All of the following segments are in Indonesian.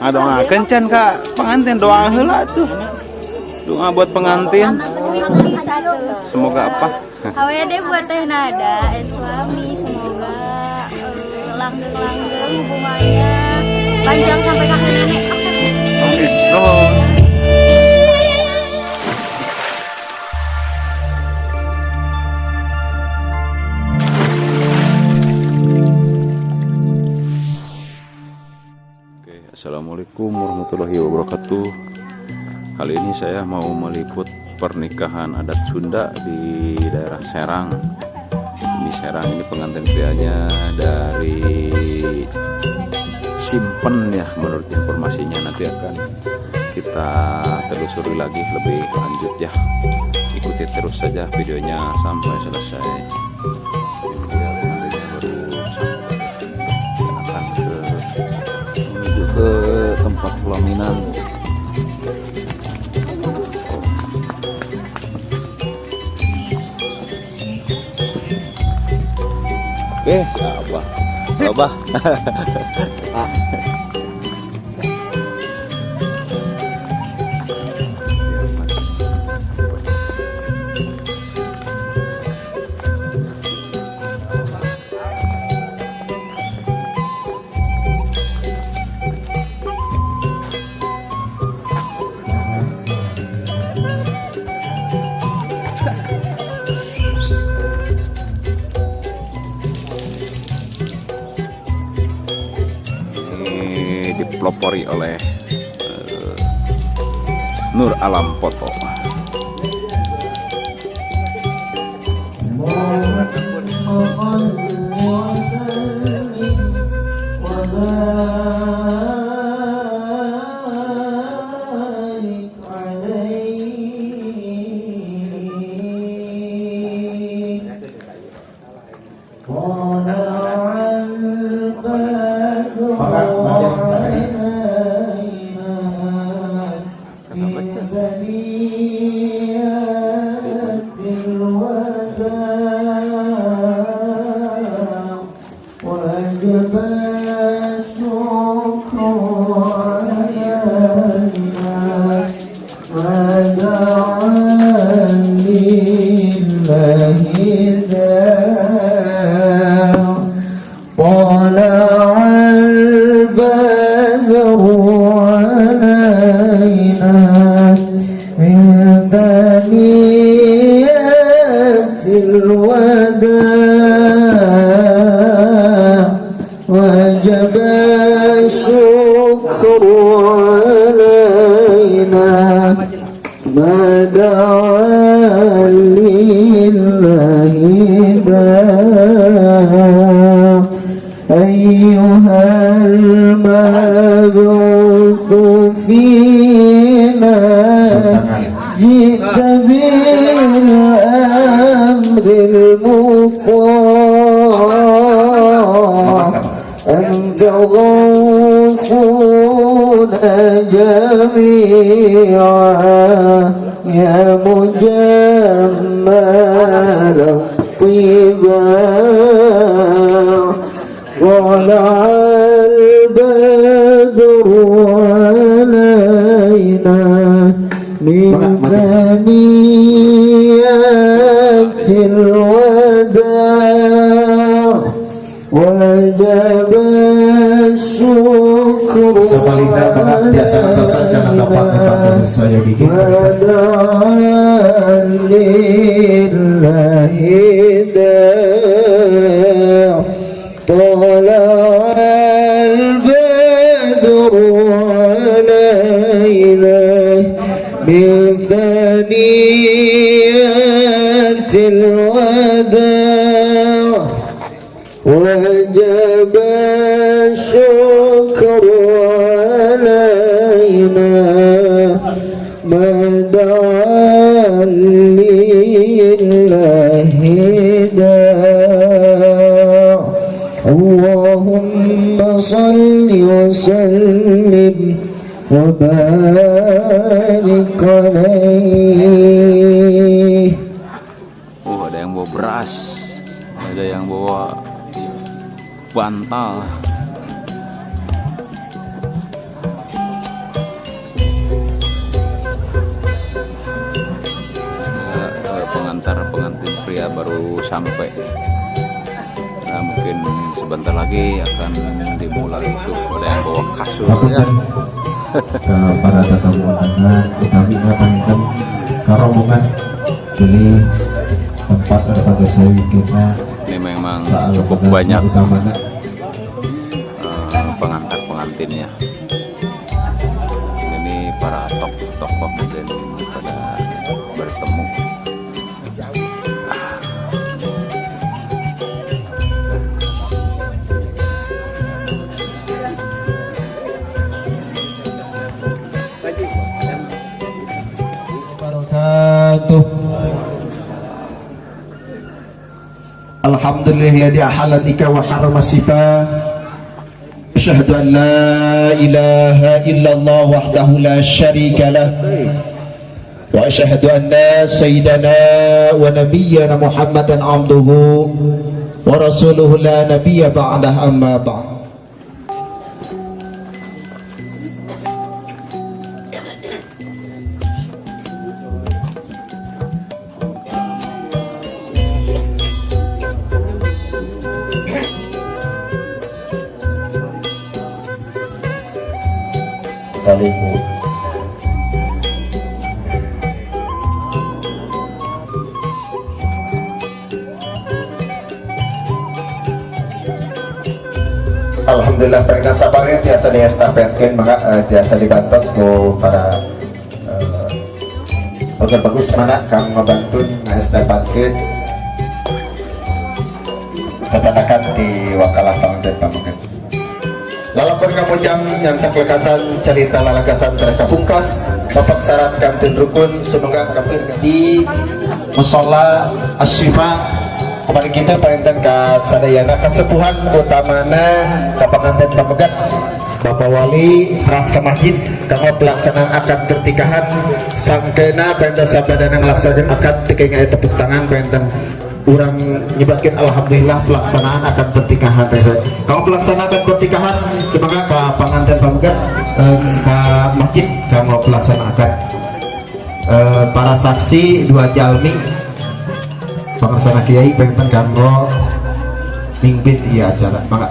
Ini doa kencan Kak pengantin, doa heula tuh. Doa buat pengantin. Semoga apa? Awd buat Teh Nada dan suami, semoga langgeng-langgeng hubungannya panjang sampai kakek nenek. Oke. Oh. Assalamualaikum warahmatullahi wabarakatuh. Kali ini saya mau meliput pernikahan adat Sunda di daerah Serang. Ini Serang, ini pengantin prianya dari Simpen ya, menurut informasinya. Nanti akan kita telusuri lagi lebih lanjut ya. Ikuti terus saja videonya sampai selesai. Ke tempat pelaminan. Siapa? Coba. Dipelopori oleh Nur Alam Foto. وجب الشكر علينا ما دعا لله داع أيها المبعوث فينا جئت بالأمر المطاع أنت غوثنا جميعا يا مجمل الطباع طلع البدر علينا من ثنيات الوداع wajib syukur. Sebaliknya senantiasa atasan jangan tempat-tempat saya bikin lillahi da' tala'al badru alayna min thaniyatil wada' wajib syukur alayna mada'an lillahi da' Allahumma salli wa sallim وبارك عليه. Ada yang bawa beras, ada yang bawa bantal. Pengantin pria baru sampai. Nah, mungkin sebentar lagi akan dimulai itu. Ada yang bawa kasurnya. Ke para tetamu undangan utami ngapain karombongan beli tempat pada saya kita. Ini memang cukup banyak pengantar-pengantinnya. Ini para tokoh mungkin pada bertemu. Alhamdulillahilladzi ahalla nikah wa harrama sifa. Asyhadu an la ilaha illallah wahdahu la syarika lah. Wa asyhadu anna sayyidana wa nabiyyana Muhammadan abduhu wa rasuluhu la nabiyya ba'dah amma ba'd. Salimu. Alhamdulillah mereka sabarnya biasa diestafetkan maka biasa dibantos ku para bagus mana kang ngebantu ngestafetkan ketanakan di wakalah pengantin pamungkas. Lalapun kamu jam yang terlekasan cerita lalagasan tereka pungkas bapak syarat kantin rukun semoga kami di musola asyifa kemarin kita pengen ke sadayana kesepuhan utamana ke pengantin pamegat Bapak Wali ras ke masjid kamu pelaksanaan akad pertikahan sangkena pengen sabadana ngelaksanakan akad tikanya tepuk tangan pengen orang nyebatkan alhamdulillah pelaksanaan akan pertikahan. Kamu pelaksanakan pertikahan semoga ke pengantin pamegat ke masjid kamu pelaksanakan para saksi dua jalmi pengersana kiai pengen kamu mimpin iya acara mangga.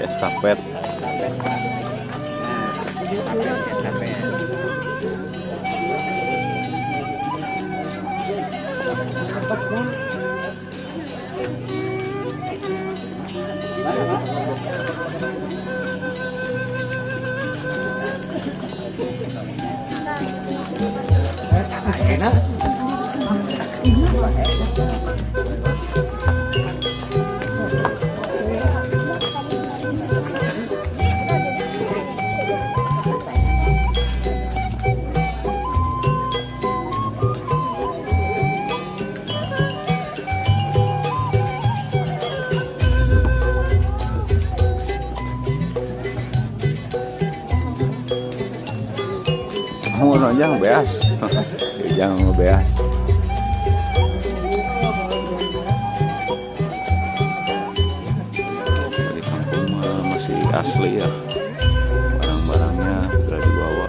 Estafet. Jangan beas, jangan beas. Di kampung masih asli ya, barang-barangnya sudah dibawa.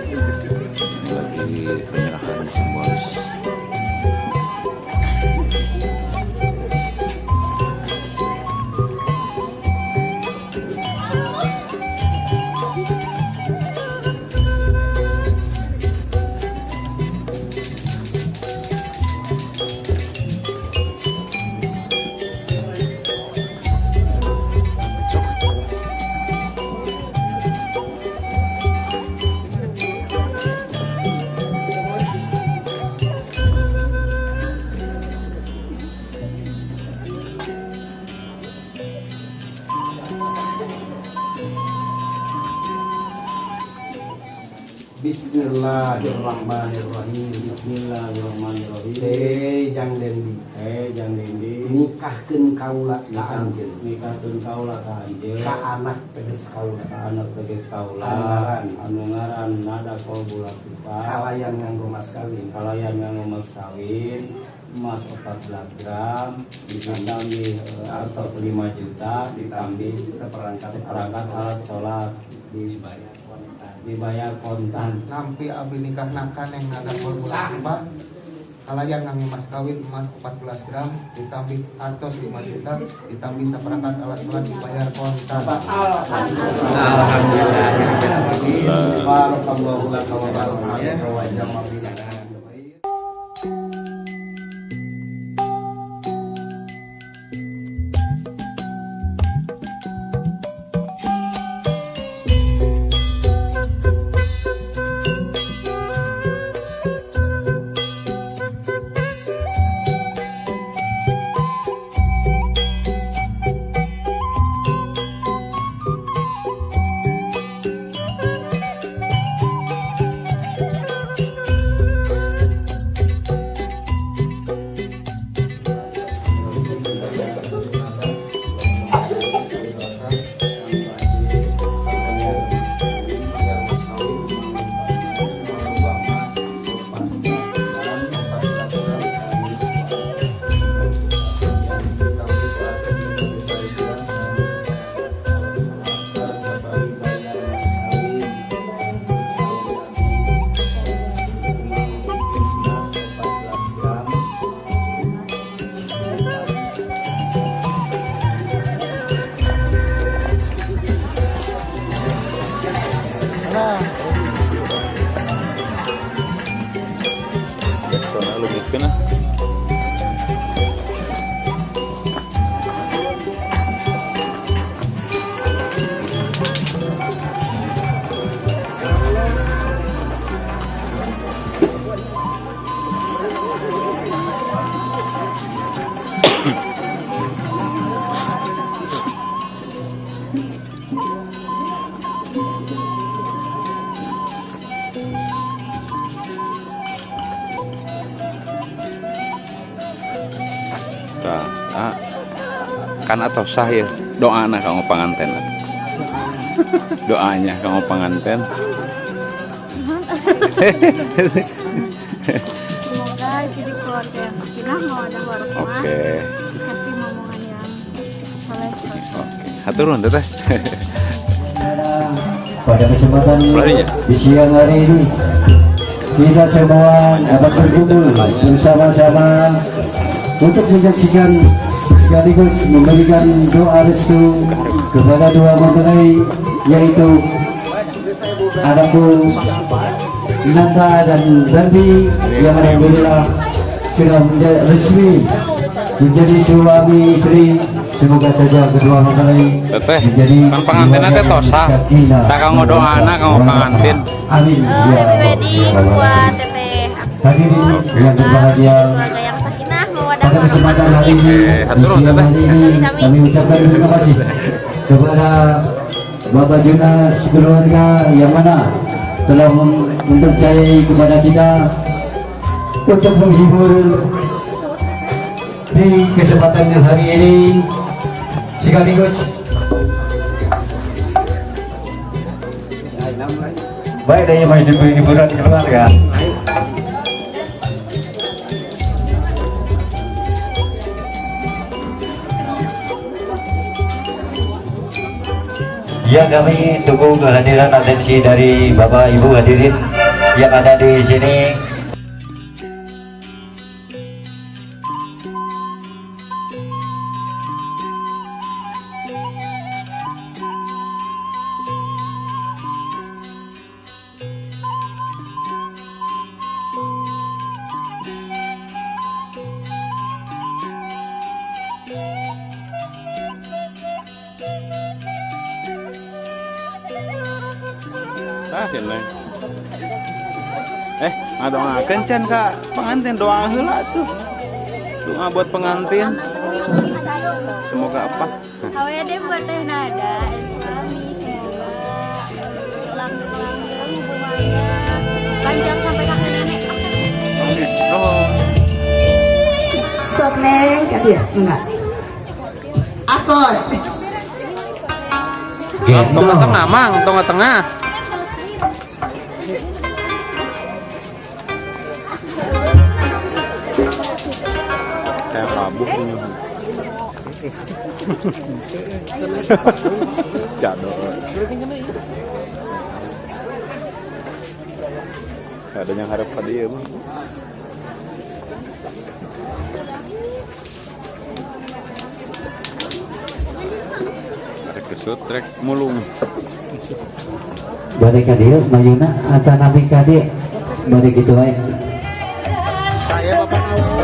Ini lagi penyerahan simbolis. Bismillahirrahmanirrahim. Bismillahirrahmanirrahim. Jang Dendi. Jang Dendi. Nikahkeun kaula ka anjeun. Nikahkeun kaula ka anjeun. Ka anak teges kaula. Ka anak teges kaula. Anu ngaran nada Qabula Pipa. Kalayan nganggo mas kawin. Kalayan nganggo mas kawin. Emas 14 gram ditambi atau 5 juta ditambi seperangkat alat sholat dibayar kontan. Nampi abi nikah nakan yang ada Qabula Pipa. Kalayan nganggo mas kawin emas 14 gram ditambi atos 5 juta ditambi seperangkat alat sholat dibayar kontan. Alhamdulillah. Barakallahu laka wa barakatuh wa jama'a bina. Soalnya lu miskin ah. Kan atau sah ya doa anak kamu pengantin doanya kamu pengantin Semoga jadi keluarga yang sakinah, mawaddah warahmah. Oke. Kasih momongan yang saleh. Haturun teteh. Pada kesempatan Pelarinya. di siang hari ini kita semua dapat berkumpul bersama-sama untuk menyaksikan sekaligus memberikan doa restu kepada dua mempelai, yaitu anakku Nanda dan Darbi yang alhamdulillah sudah resmi menjadi suami istri. Semoga saja kedua mempelai Teteh, menjadi kan pengantin teh tosa. Tak kamu doa anak kamu pengantin. Amin. Happy wedding buat teteh aku. Hadirin yang berbahagia, Keluarga yang sakinah, mawaddah pada kesempatan hari ini, Hatur di siang teteh. hari ini kami ucapkan terima kasih kepada Bapak Juna sekeluarga yang mana telah mempercayai kepada kita untuk menghibur di kesempatan yang hari ini, sekaligus baik dari hiburan keluarga. Ya, kami tunggu kehadiran atensi dari Bapak Ibu hadirin yang ada di sini. Doa kencan kak pengantin, doa heula tuh, doa buat pengantin, semoga apa? Awede buat teh Nada dan suami, semoga langgeng hubungannya, sok neng ka dia enggak akos Tengah-tengah, Mang, tengah-tengah. Kayak mabuk nih. Jadul. Ada yang harap tadi ya, Bang. Ada kesutrek mulung. Balik ka dia, mayuna, atau nabi ka dia. Balik gitu aja. Saya Bapak Nawawi.